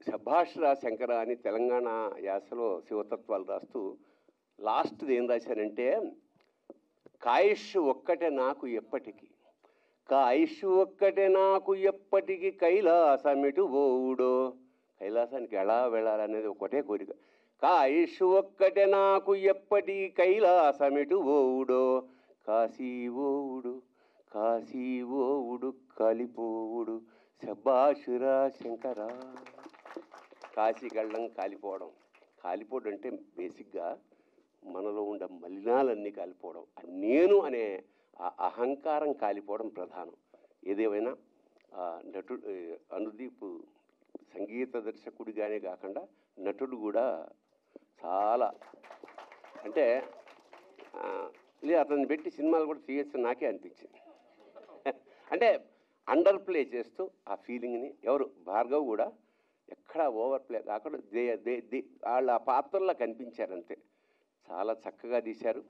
శభాష్ రా శంకర అని తెలంగాణ యాసలో శివతత్వాలు రాస్తూ లాస్ట్ది ఏం రాశారంటే, కాయిష్ ఒక్కటే నాకు ఎప్పటికీ, కాయిష్ ఒక్కటే నాకు ఎప్పటికీ, కైలాసమిటు ఓవుడో. కైలాసానికి ఎలా వెళ్ళాలనేది ఒకటే కోరిక. కాయిష్ ఒక్కటే నాకు ఎప్పటికీ, కైలాసమిటు ఓవుడో. కాశీ ఓవుడు, కాశీ ఓవుడు, కాలిపోవుడు, శభాషురా శంకర. కాశీకి వెళ్ళడం, కాలిపోవడం. కాలిపోవడం అంటే బేసిక్గా మనలో ఉండే మలినాలన్నీ కాలిపోవడం, నేను అనే ఆ అహంకారం కాలిపోవడం ప్రధానం. ఏదేమైనా నటుడు అనుదీప్ సంగీత దర్శకుడిగానే కాకుండా నటుడు కూడా చాలా, అంటే లేదు అతన్ని పెట్టి సినిమాలు కూడా తీయచ్చు నాకే అనిపించింది. అంటే అండర్ ప్లే చేస్తూ ఆ ఫీలింగ్ని ఎవరు భార్గవ్ కూడా ఎక్కడ ఓవర్ ప్లే కాకుండా వాళ్ళ ఆ పాత్రల్లో కనిపించారంతే. చాలా చక్కగా తీశారు.